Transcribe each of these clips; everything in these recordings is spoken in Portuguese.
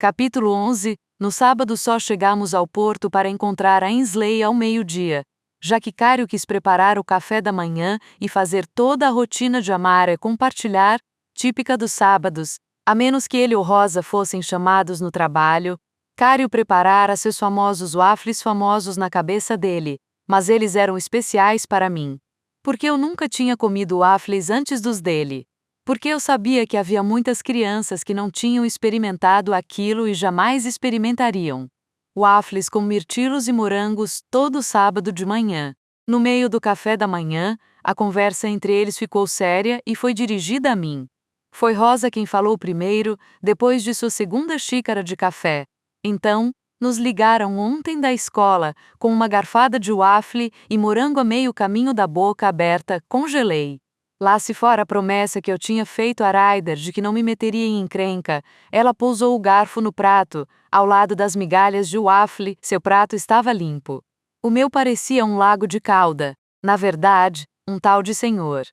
Capítulo 11. No sábado só chegamos ao porto para encontrar Ainsley ao meio-dia, já que Cário quis preparar o café da manhã e fazer toda a rotina de Amara compartilhar, típica dos sábados, a menos que ele ou Rosa fossem chamados no trabalho. Cário preparara seus famosos waffles famosos na cabeça dele, mas eles eram especiais para mim. Porque eu nunca tinha comido waffles antes dos dele. Porque eu sabia que havia muitas crianças que não tinham experimentado aquilo e jamais experimentariam. Waffles com mirtilos e morangos todo sábado de manhã. No meio do café da manhã, a conversa entre eles ficou séria e foi dirigida a mim. Foi Rosa quem falou primeiro, depois de sua segunda xícara de café. Então, nos ligaram ontem da escola, com uma garfada de waffle e morango a meio caminho da boca aberta, congelei. Lá se fora a promessa que eu tinha feito a Ryder de que não me meteria em encrenca, ela pousou o garfo no prato, ao lado das migalhas de waffle, seu prato estava limpo. O meu parecia um lago de cauda, na verdade, um tal de senhor.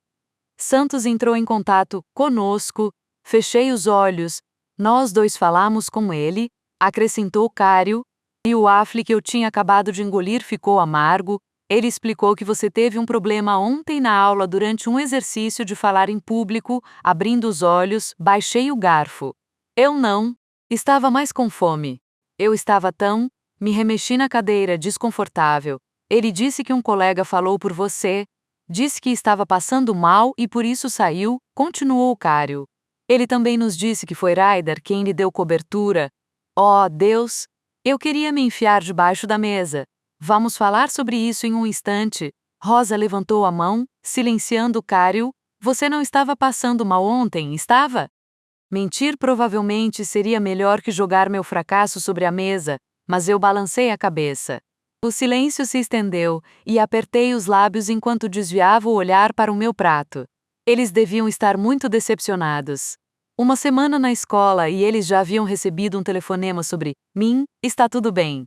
Santos entrou em contato conosco, fechei os olhos, nós dois falamos com ele, acrescentou Cário, e o waffle que eu tinha acabado de engolir ficou amargo. Ele explicou que você teve um problema ontem na aula durante um exercício de falar em público, abrindo os olhos, baixei o garfo. Eu não. Estava mais com fome. Eu estava tão. Me remexi na cadeira, desconfortável. Ele disse que um colega falou por você. Disse que estava passando mal e por isso saiu, continuou Cário. Ele também nos disse que foi Ryder quem lhe deu cobertura. Oh, Deus! Eu queria me enfiar debaixo da mesa. Vamos falar sobre isso em um instante. Rosa levantou a mão, silenciando Cário. Você não estava passando mal ontem, estava? Mentir provavelmente seria melhor que jogar meu fracasso sobre a mesa, mas eu balancei a cabeça. O silêncio se estendeu, e apertei os lábios enquanto desviava o olhar para o meu prato. Eles deviam estar muito decepcionados. Uma semana na escola e eles já haviam recebido um telefonema sobre mim, está tudo bem.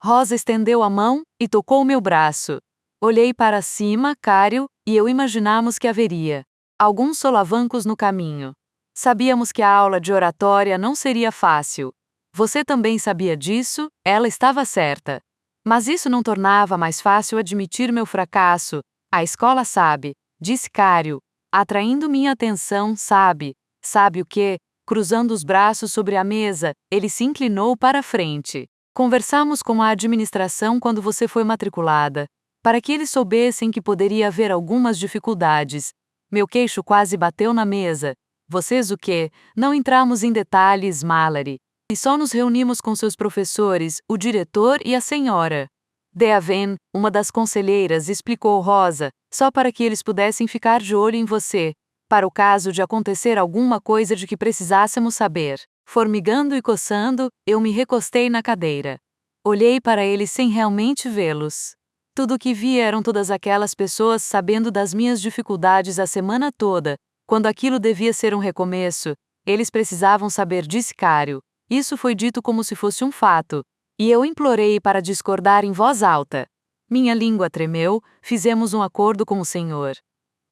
Rosa estendeu a mão e tocou meu braço. Olhei para cima, Cário, e eu imaginamos que haveria alguns solavancos no caminho. Sabíamos que a aula de oratória não seria fácil. Você também sabia disso, ela estava certa. Mas isso não tornava mais fácil admitir meu fracasso. A escola sabe, disse Cário, atraindo minha atenção, sabe. Sabe o quê? Cruzando os braços sobre a mesa, ele se inclinou para a frente. Conversamos com a administração quando você foi matriculada, para que eles soubessem que poderia haver algumas dificuldades. Meu queixo quase bateu na mesa. Vocês o quê? Não entramos em detalhes, Mallory. E só nos reunimos com seus professores, o diretor e a senhora. Deaven, uma das conselheiras, explicou Rosa, só para que eles pudessem ficar de olho em você, para o caso de acontecer alguma coisa de que precisássemos saber. Formigando e coçando, eu me recostei na cadeira. Olhei para eles sem realmente vê-los. Tudo o que vi eram todas aquelas pessoas sabendo das minhas dificuldades a semana toda, quando aquilo devia ser um recomeço. Eles precisavam saber, disse Cário. Isso foi dito como se fosse um fato, e eu implorei para discordar em voz alta. Minha língua tremeu, fizemos um acordo com o senhor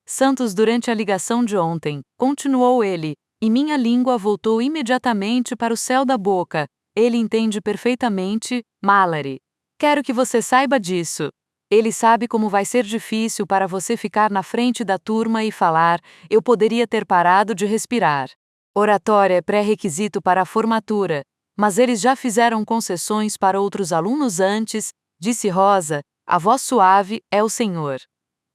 Santos durante a ligação de ontem, continuou ele, e minha língua voltou imediatamente para o céu da boca. Ele entende perfeitamente, Mallory. Quero que você saiba disso. Ele sabe como vai ser difícil para você ficar na frente da turma e falar, eu poderia ter parado de respirar. Oratória é pré-requisito para a formatura, mas eles já fizeram concessões para outros alunos antes, disse Rosa, a voz suave, é o senhor.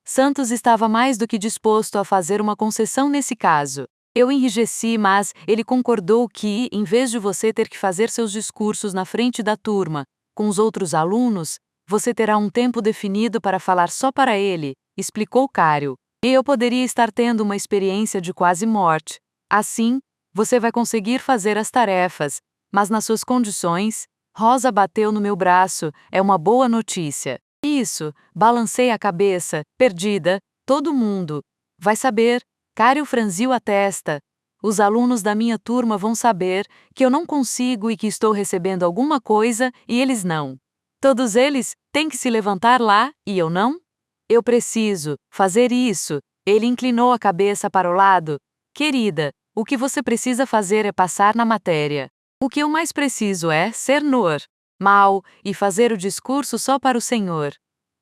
Santos estava mais do que disposto a fazer uma concessão nesse caso. Eu enrijeci, mas ele concordou que, em vez de você ter que fazer seus discursos na frente da turma, com os outros alunos, você terá um tempo definido para falar só para ele, explicou Cário. E eu poderia estar tendo uma experiência de quase morte. Assim, você vai conseguir fazer as tarefas, mas nas suas condições. Rosa bateu no meu braço, é uma boa notícia. Isso, balancei a cabeça, perdida, todo mundo. Vai saber, Cário franziu a testa. Os alunos da minha turma vão saber que eu não consigo e que estou recebendo alguma coisa e eles não. Todos eles têm que se levantar lá e eu não? Eu preciso fazer isso. Ele inclinou a cabeça para o lado. Querida, o que você precisa fazer é passar na matéria. O que eu mais preciso é ser normal e fazer o discurso só para o Senhor.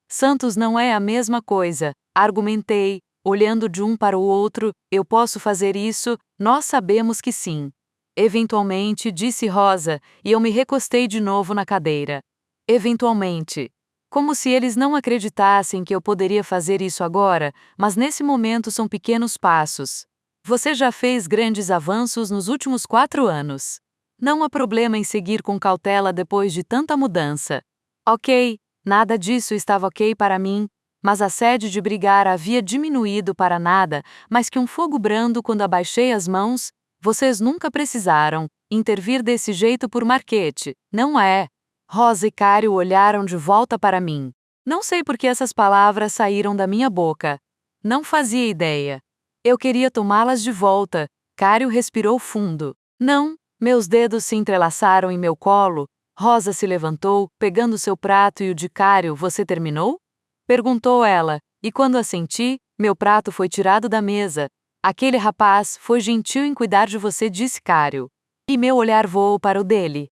Santos não é a mesma coisa, argumentei, olhando de um para o outro. Eu posso fazer isso? Nós sabemos que sim. Eventualmente, disse Rosa, e eu me recostei de novo na cadeira. Eventualmente. Como se eles não acreditassem que eu poderia fazer isso agora, mas nesse momento são pequenos passos. Você já fez grandes avanços nos últimos 4 anos. Não há problema em seguir com cautela depois de tanta mudança. Ok, nada disso estava ok para mim, mas a sede de brigar havia diminuído para nada mais que um fogo brando quando abaixei as mãos. Vocês nunca precisaram intervir desse jeito por Marquete, não é? Rosa e Cário olharam de volta para mim. Não sei por que essas palavras saíram da minha boca. Não fazia ideia. Eu queria tomá-las de volta. Cário respirou fundo. Não, meus dedos se entrelaçaram em meu colo. Rosa se levantou, pegando seu prato e o de Cário. Você terminou? Perguntou ela, e quando assenti, meu prato foi tirado da mesa. Aquele rapaz foi gentil em cuidar de você, disse Cário. E meu olhar voou para o dele.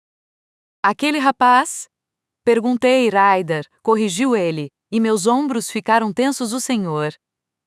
Aquele rapaz? Perguntei. Ryder, corrigiu ele, e meus ombros ficaram tensos. O senhor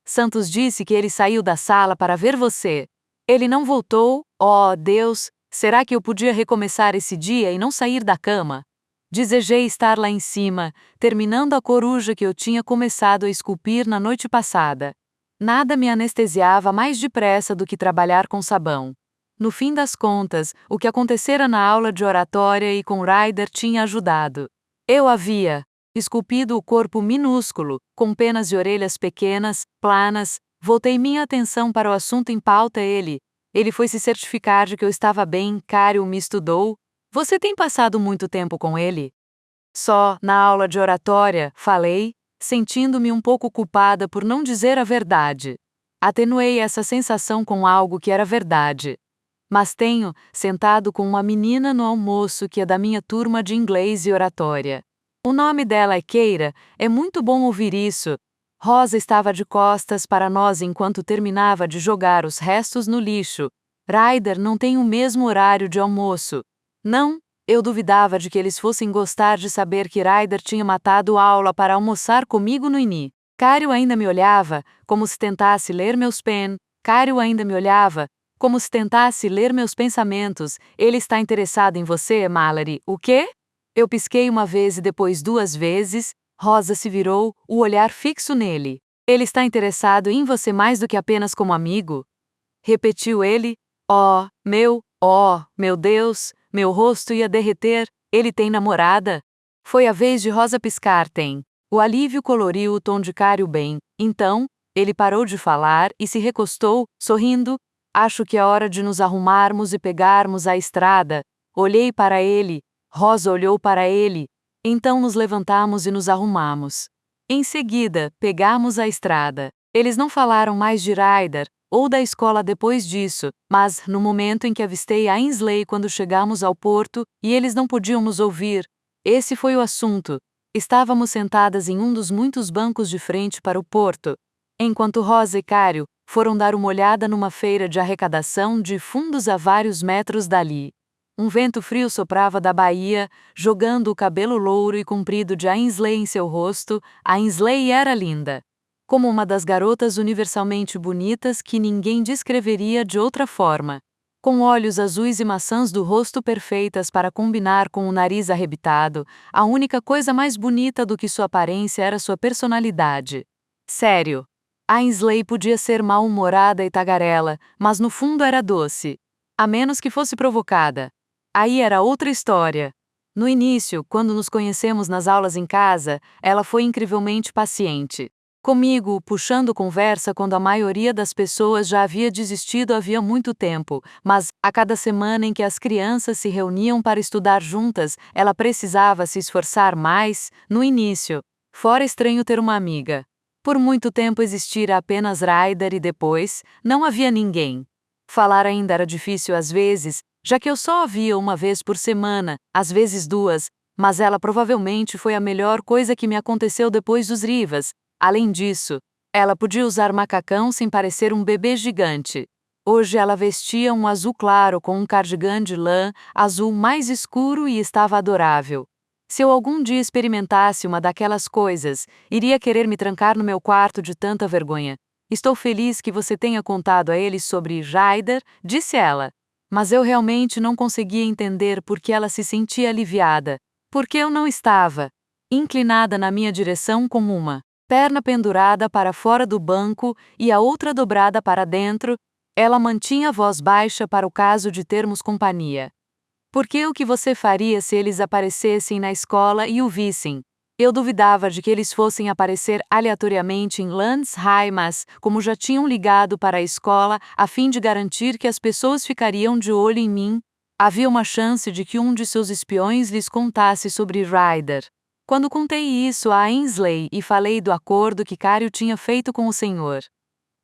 Santos disse que ele saiu da sala para ver você. Ele não voltou? Oh, Deus, será que eu podia recomeçar esse dia e não sair da cama? Desejei estar lá em cima, terminando a coruja que eu tinha começado a esculpir na noite passada. Nada me anestesiava mais depressa do que trabalhar com sabão. No fim das contas, o que acontecera na aula de oratória e com Ryder tinha ajudado. Eu havia esculpido o corpo minúsculo, com penas e orelhas pequenas, planas. Voltei minha atenção para o assunto em pauta. Ele foi se certificar de que eu estava bem. Cário me estudou. Você tem passado muito tempo com ele? Só, na aula de oratória, falei, sentindo-me um pouco culpada por não dizer a verdade. Atenuei essa sensação com algo que era verdade. Mas tenho sentado com uma menina no almoço que é da minha turma de inglês e oratória. O nome dela é Keira. É muito bom ouvir isso. Rosa estava de costas para nós enquanto terminava de jogar os restos no lixo. Ryder não tem o mesmo horário de almoço. Não, eu duvidava de que eles fossem gostar de saber que Ryder tinha matado a aula para almoçar comigo no INI. Cário ainda me olhava, como se tentasse ler meus Cário ainda me olhava, como se tentasse ler meus pensamentos. Ele está interessado em você, Mallory. O quê? Eu pisquei uma vez e depois 2 vezes. Rosa se virou, o olhar fixo nele. Ele está interessado em você mais do que apenas como amigo? Repetiu ele. Oh, meu Deus, meu rosto ia derreter. Ele tem namorada? Foi a vez de Rosa piscar. Tem. O alívio coloriu o tom de Cário bem. Então, ele parou de falar e se recostou, sorrindo. Acho que é hora de nos arrumarmos e pegarmos a estrada. Olhei para ele. Rosa olhou para ele. Então nos levantamos e nos arrumamos. Em seguida, pegamos a estrada. Eles não falaram mais de Ryder ou da escola depois disso, mas, no momento em que avistei a Ainsley quando chegamos ao porto, e eles não podiam nos ouvir, esse foi o assunto. Estávamos sentadas em um dos muitos bancos de frente para o porto, enquanto Rosa e Cário foram dar uma olhada numa feira de arrecadação de fundos a vários metros dali. Um vento frio soprava da baía, jogando o cabelo louro e comprido de Ainsley em seu rosto. Ainsley era linda. Como uma das garotas universalmente bonitas que ninguém descreveria de outra forma. Com olhos azuis e maçãs do rosto perfeitas para combinar com o nariz arrebitado, a única coisa mais bonita do que sua aparência era sua personalidade. Sério. Ainsley podia ser mal-humorada e tagarela, mas no fundo era doce. A menos que fosse provocada. Aí era outra história. No início, quando nos conhecemos nas aulas em casa, ela foi incrivelmente paciente. Comigo, puxando conversa quando a maioria das pessoas já havia desistido havia muito tempo, mas, a cada semana em que as crianças se reuniam para estudar juntas, ela precisava se esforçar mais. No início, fora estranho ter uma amiga. Por muito tempo existira apenas Ryder e depois, não havia ninguém. Falar ainda era difícil às vezes, já que eu só a via uma vez por semana, às vezes 2, mas ela provavelmente foi a melhor coisa que me aconteceu depois dos Rivas. Além disso, ela podia usar macacão sem parecer um bebê gigante. Hoje ela vestia um azul claro com um cardigan de lã, azul mais escuro e estava adorável. Se eu algum dia experimentasse uma daquelas coisas, iria querer me trancar no meu quarto de tanta vergonha. Estou feliz que você tenha contado a ele sobre Ryder, disse ela. Mas eu realmente não conseguia entender por que ela se sentia aliviada. Porque eu não estava inclinada na minha direção com uma perna pendurada para fora do banco e a outra dobrada para dentro. Ela mantinha a voz baixa para o caso de termos companhia. Porque o que você faria se eles aparecessem na escola e o vissem? Eu duvidava de que eles fossem aparecer aleatoriamente em Landshai, mas, como já tinham ligado para a escola a fim de garantir que as pessoas ficariam de olho em mim, havia uma chance de que um de seus espiões lhes contasse sobre Ryder. Quando contei isso a Ainsley e falei do acordo que Cario tinha feito com o Sr.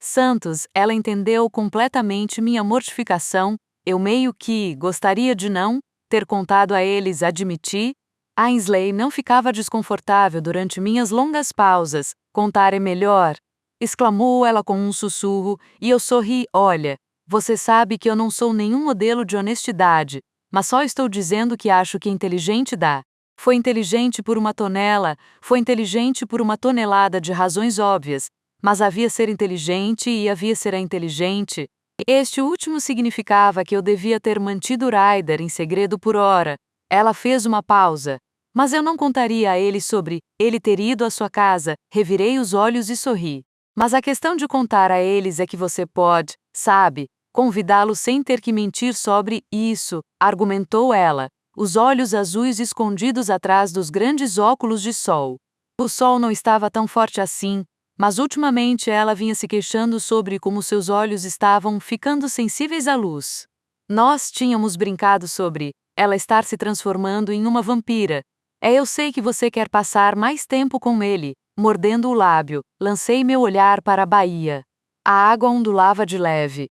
Santos, ela entendeu completamente minha mortificação. Eu meio que gostaria de não ter contado a eles, admiti. Ainsley não ficava desconfortável durante minhas longas pausas. Contar é melhor, exclamou ela com um sussurro, e eu sorri. Olha, você sabe que eu não sou nenhum modelo de honestidade, mas só estou dizendo que acho que inteligente dá. Foi inteligente por uma tonela, foi inteligente por uma tonelada de razões óbvias, mas havia ser inteligente e havia ser a inteligente. Este último significava que eu devia ter mantido Ryder em segredo por hora. Ela fez uma pausa. Mas eu não contaria a ele sobre ele ter ido à sua casa. Revirei os olhos e sorri. Mas a questão de contar a eles é que você pode, sabe, convidá-los sem ter que mentir sobre isso, argumentou ela, os olhos azuis escondidos atrás dos grandes óculos de sol. O sol não estava tão forte assim, mas ultimamente ela vinha se queixando sobre como seus olhos estavam ficando sensíveis à luz. Nós tínhamos brincado sobre ela estar se transformando em uma vampira. Eu sei que você quer passar mais tempo com ele. Mordendo o lábio, lancei meu olhar para a baía. A água ondulava de leve.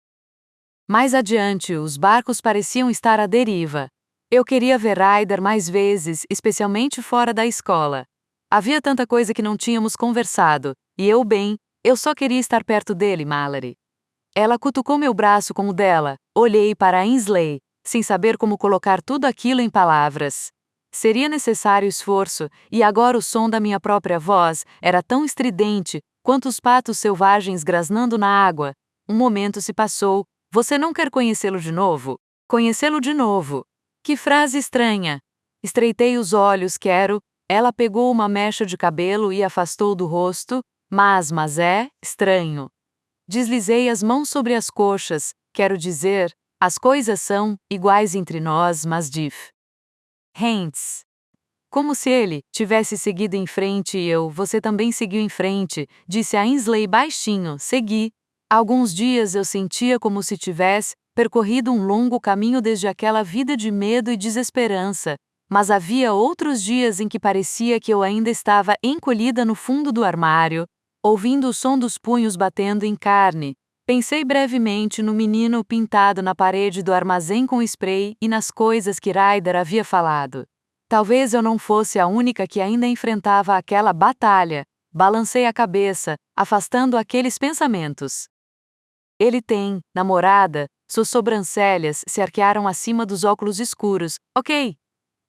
Mais adiante, os barcos pareciam estar à deriva. Eu queria ver Ryder mais vezes, especialmente fora da escola. Havia tanta coisa que não tínhamos conversado, e eu só queria estar perto dele, Mallory. Ela cutucou meu braço com o dela. Olhei para Ainsley, sem saber como colocar tudo aquilo em palavras. Seria necessário esforço, e agora o som da minha própria voz era tão estridente quanto os patos selvagens grasnando na água. Um momento se passou. Você não quer conhecê-lo de novo? Conhecê-lo de novo. Que frase estranha. Estreitei os olhos, quero. Ela pegou uma mecha de cabelo e afastou do rosto. Mas é estranho. Deslizei as mãos sobre as coxas. Quero dizer, as coisas são iguais entre nós, mas diferentes. Como se ele tivesse seguido em frente e você também seguiu em frente, disse Ainsley baixinho. Segui. Alguns dias eu sentia como se tivesse percorrido um longo caminho desde aquela vida de medo e desesperança, mas havia outros dias em que parecia que eu ainda estava encolhida no fundo do armário, ouvindo o som dos punhos batendo em carne. Pensei brevemente no menino pintado na parede do armazém com spray e nas coisas que Ryder havia falado. Talvez eu não fosse a única que ainda enfrentava aquela batalha. Balancei a cabeça, afastando aqueles pensamentos. Ele tem namorada? Suas sobrancelhas se arquearam acima dos óculos escuros. Ok.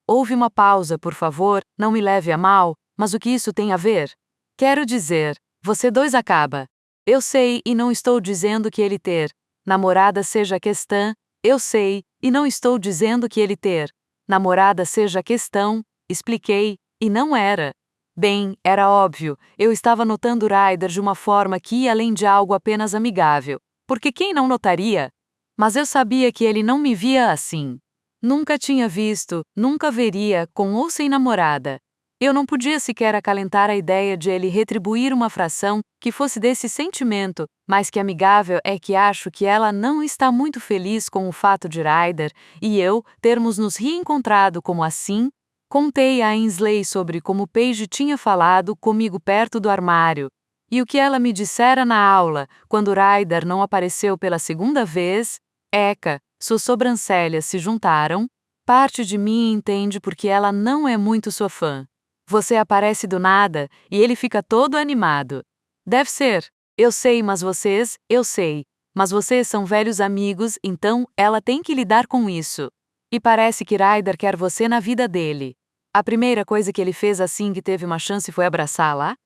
Houve uma pausa, por favor, não me leve a mal, mas o que isso tem a ver? Quero dizer, você dois acaba. Eu sei e não estou dizendo que ele ter namorada seja a questão. Eu sei e não estou dizendo que ele ter namorada seja a questão. Expliquei, e não era. Bem, era óbvio, eu estava notando Ryder de uma forma que ia além de algo apenas amigável. Porque quem não notaria? Mas eu sabia que ele não me via assim. Nunca tinha visto, nunca veria, com ou sem namorada. Eu não podia sequer acalentar a ideia de ele retribuir uma fração que fosse desse sentimento, mas que amigável é que acho que ela não está muito feliz com o fato de Ryder e eu termos nos reencontrado como assim. Contei a Ainsley sobre como Paige tinha falado comigo perto do armário, e o que ela me dissera na aula, quando Ryder não apareceu pela segunda vez. Eca, suas sobrancelhas se juntaram. Parte de mim entende porque ela não é muito sua fã. Você aparece do nada, e ele fica todo animado. Deve ser. Eu sei, mas vocês, eu sei. mas vocês são velhos amigos, então ela tem que lidar com isso. E parece que Ryder quer você na vida dele. A primeira coisa que ele fez assim que teve uma chance foi abraçá-la?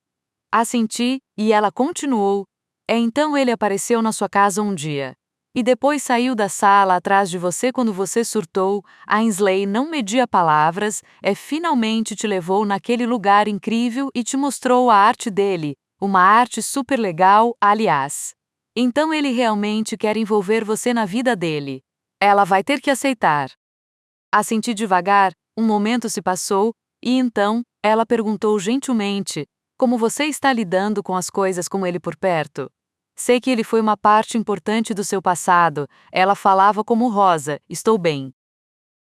Assenti, e ela continuou. Então ele apareceu na sua casa um dia. E depois saiu da sala atrás de você quando você surtou. Ainsley não media palavras, finalmente te levou naquele lugar incrível e te mostrou a arte dele, uma arte super legal, aliás. Então ele realmente quer envolver você na vida dele. Ela vai ter que aceitar. Assenti devagar, um momento se passou, e então, ela perguntou gentilmente: como você está lidando com as coisas com ele por perto? Sei que ele foi uma parte importante do seu passado, ela falava como Rosa, estou bem.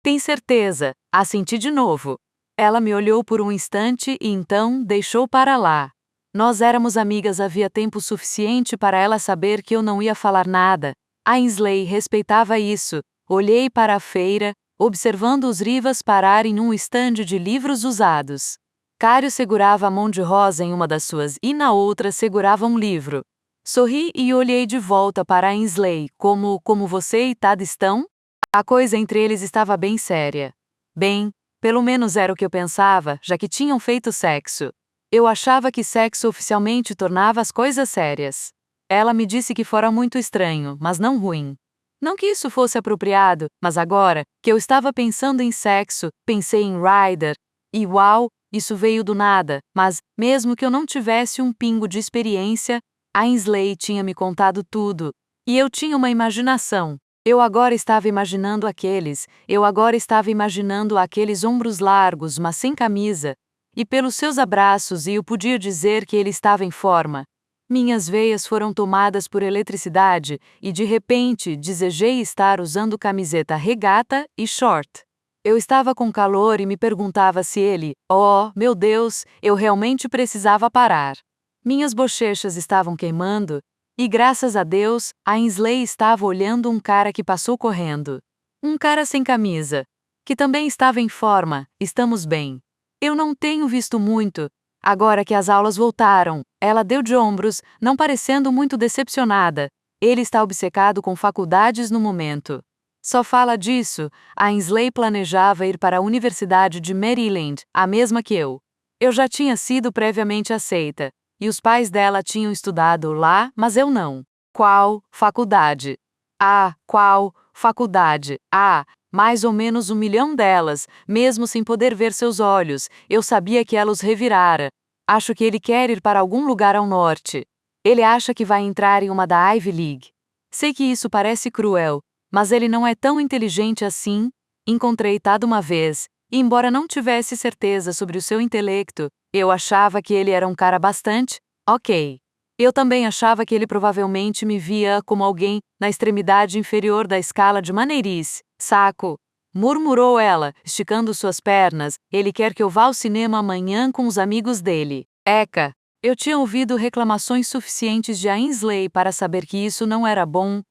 Tem certeza? Assenti de novo. Ela me olhou por um instante e então deixou para lá. Nós éramos amigas havia tempo suficiente para ela saber que eu não ia falar nada. Ainsley respeitava isso. Olhei para a feira, observando os Rivas pararem num estande de livros usados. Cário segurava a mão de Rosa em uma das suas e na outra segurava um livro. Sorri e olhei de volta para Ainsley, como você e Tad estão? A coisa entre eles estava bem séria. Bem, pelo menos era o que eu pensava, já que tinham feito sexo. Eu achava que sexo oficialmente tornava as coisas sérias. Ela me disse que fora muito estranho, mas não ruim. Não que isso fosse apropriado, mas agora, que eu estava pensando em sexo, pensei em Ryder. E uau, isso veio do nada, mas, mesmo que eu não tivesse um pingo de experiência, Ainsley tinha me contado tudo. E eu tinha uma imaginação. Eu agora estava imaginando aqueles ombros largos, mas sem camisa. E pelos seus abraços eu podia dizer que ele estava em forma. Minhas veias foram tomadas por eletricidade e de repente desejei estar usando camiseta regata e short. Eu estava com calor e me perguntava se ele, oh, meu Deus, eu realmente precisava parar. Minhas bochechas estavam queimando, e graças a Deus, Ainsley estava olhando um cara que passou correndo. Um cara sem camisa, que também estava em forma, estamos bem. Eu não tenho visto muito. Agora que as aulas voltaram, ela deu de ombros, não parecendo muito decepcionada. Ele está obcecado com faculdades no momento. Só fala disso. Ainsley planejava ir para a Universidade de Maryland, a mesma que eu. Eu já tinha sido previamente aceita. E os pais dela tinham estudado lá, mas eu não. Qual faculdade? Qual faculdade? Mais ou menos 1 milhão delas, mesmo sem poder ver seus olhos, eu sabia que ela os revirara. Acho que ele quer ir para algum lugar ao norte. Ele acha que vai entrar em uma da Ivy League. Sei que isso parece cruel, mas ele não é tão inteligente assim. Encontrei Tad uma vez, e embora não tivesse certeza sobre o seu intelecto, eu achava que ele era um cara bastante ok. Eu também achava que ele provavelmente me via como alguém na extremidade inferior da escala de maneirice. Saco! Murmurou ela, esticando suas pernas. Ele quer que eu vá ao cinema amanhã com os amigos dele. Eca! Eu tinha ouvido reclamações suficientes de Ainsley para saber que isso não era bom.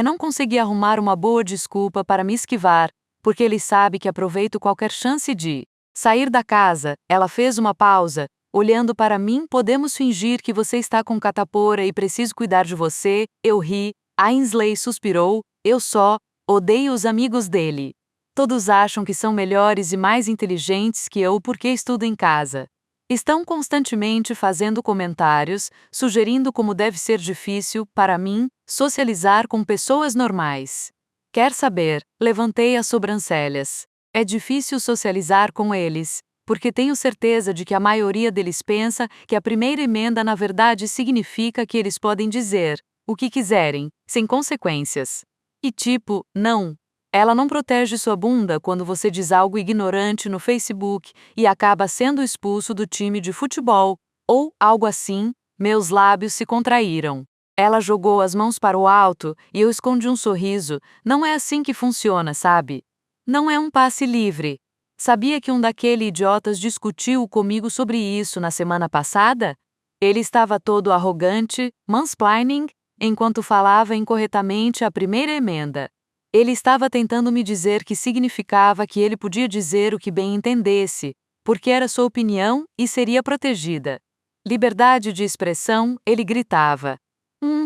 Não consegui arrumar uma boa desculpa para me esquivar, porque ele sabe que aproveito qualquer chance de sair da casa. Ela fez uma pausa. Olhando para mim, podemos fingir que você está com catapora e preciso cuidar de você. Eu ri. Ainsley suspirou. Eu só odeio os amigos dele. Todos acham que são melhores e mais inteligentes que eu porque estudo em casa. Estão constantemente fazendo comentários, sugerindo como deve ser difícil, para mim, socializar com pessoas normais. Quer saber? Levantei as sobrancelhas. É difícil socializar com eles, porque tenho certeza de que a maioria deles pensa que a primeira emenda na verdade significa que eles podem dizer o que quiserem, sem consequências. E tipo, não. Ela não protege sua bunda quando você diz algo ignorante no Facebook e acaba sendo expulso do time de futebol, ou algo assim. Meus lábios se contraíram. Ela jogou as mãos para o alto e eu escondi um sorriso. Não é assim que funciona, sabe? Não é um passe livre. Sabia que um daqueles idiotas discutiu comigo sobre isso na semana passada? Ele estava todo arrogante, mansplaining, enquanto falava incorretamente a primeira emenda. Ele estava tentando me dizer que significava que ele podia dizer o que bem entendesse, porque era sua opinião e seria protegida. Liberdade de expressão, ele gritava.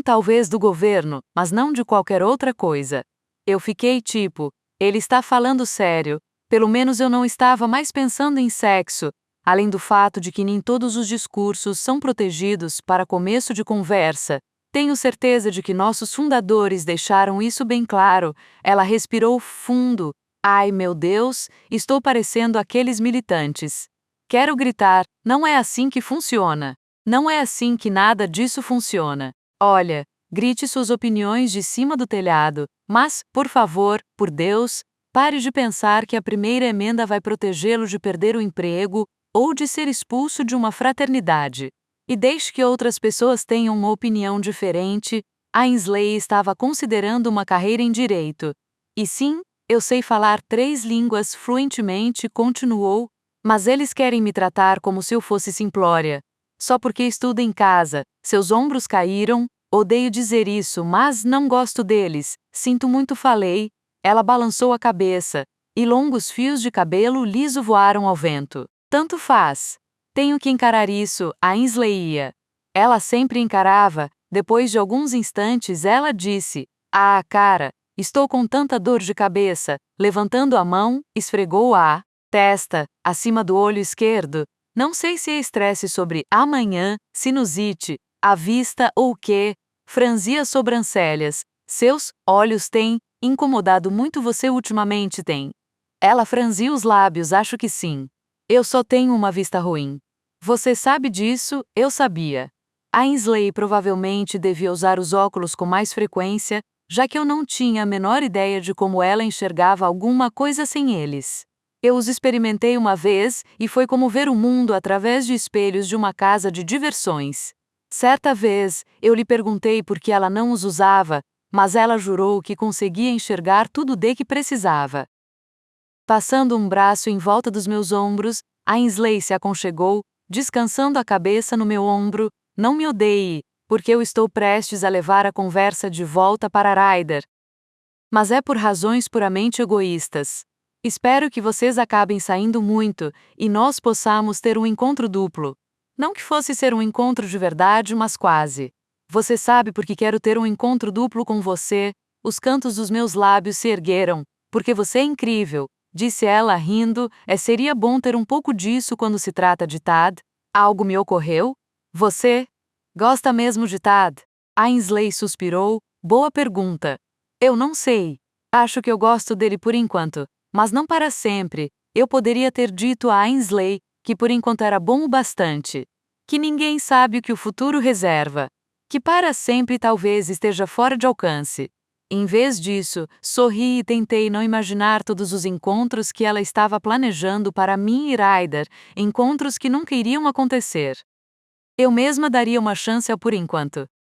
Talvez do governo, mas não de qualquer outra coisa. Eu fiquei tipo, ele está falando sério. Pelo menos eu não estava mais pensando em sexo, além do fato de que nem todos os discursos são protegidos para começo de conversa. Tenho certeza de que nossos fundadores deixaram isso bem claro. Ela respirou fundo. Ai, meu Deus, estou parecendo aqueles militantes. Quero gritar, não é assim que funciona. Não é assim que nada disso funciona. Olha, grite suas opiniões de cima do telhado, mas, por favor, por Deus, pare de pensar que a primeira emenda vai protegê-lo de perder o emprego ou de ser expulso de uma fraternidade. E deixe que outras pessoas tenham uma opinião diferente. Ainsley estava considerando uma carreira em direito. E sim, eu sei falar 3 línguas fluentemente, continuou, mas eles querem me tratar como se eu fosse simplória. Só porque estudo em casa, seus ombros caíram, odeio dizer isso, mas não gosto deles, sinto muito falei. Ela balançou a cabeça, e longos fios de cabelo liso voaram ao vento. Tanto faz. Tenho que encarar isso, Ainsley ia. Ela sempre encarava, depois de alguns instantes ela disse, cara, estou com tanta dor de cabeça, levantando a mão, esfregou a testa, acima do olho esquerdo. Não sei se é estresse sobre amanhã, sinusite, à vista ou o quê. Franzia as sobrancelhas. Seus olhos têm incomodado muito você ultimamente, tem? Ela franziu os lábios, acho que sim. Eu só tenho uma vista ruim. Você sabe disso, eu sabia. Ainsley provavelmente devia usar os óculos com mais frequência, já que eu não tinha a menor ideia de como ela enxergava alguma coisa sem eles. Eu os experimentei uma vez e foi como ver o mundo através de espelhos de uma casa de diversões. Certa vez, eu lhe perguntei por que ela não os usava, mas ela jurou que conseguia enxergar tudo de que precisava. Passando um braço em volta dos meus ombros, Ainsley se aconchegou, descansando a cabeça no meu ombro. Não me odeie, porque eu estou prestes a levar a conversa de volta para Ryder. Mas é por razões puramente egoístas. Espero que vocês acabem saindo muito e nós possamos ter um encontro duplo. Não que fosse ser um encontro de verdade, mas quase. Você sabe por que quero ter um encontro duplo com você? Os cantos dos meus lábios se ergueram. Porque você é incrível, disse ela rindo. Seria bom ter um pouco disso quando se trata de Tad. Algo me ocorreu? Você gosta mesmo de Tad? Ainsley suspirou. Boa pergunta. Eu não sei. Acho que eu gosto dele por enquanto, mas não para sempre. Eu poderia ter dito a Ainsley que por enquanto era bom o bastante. Que ninguém sabe o que o futuro reserva. Que para sempre talvez esteja fora de alcance. Em vez disso, sorri e tentei não imaginar todos os encontros que ela estava planejando para mim e Ryder, encontros que nunca iriam acontecer. Eu mesma daria uma chance ao por enquanto.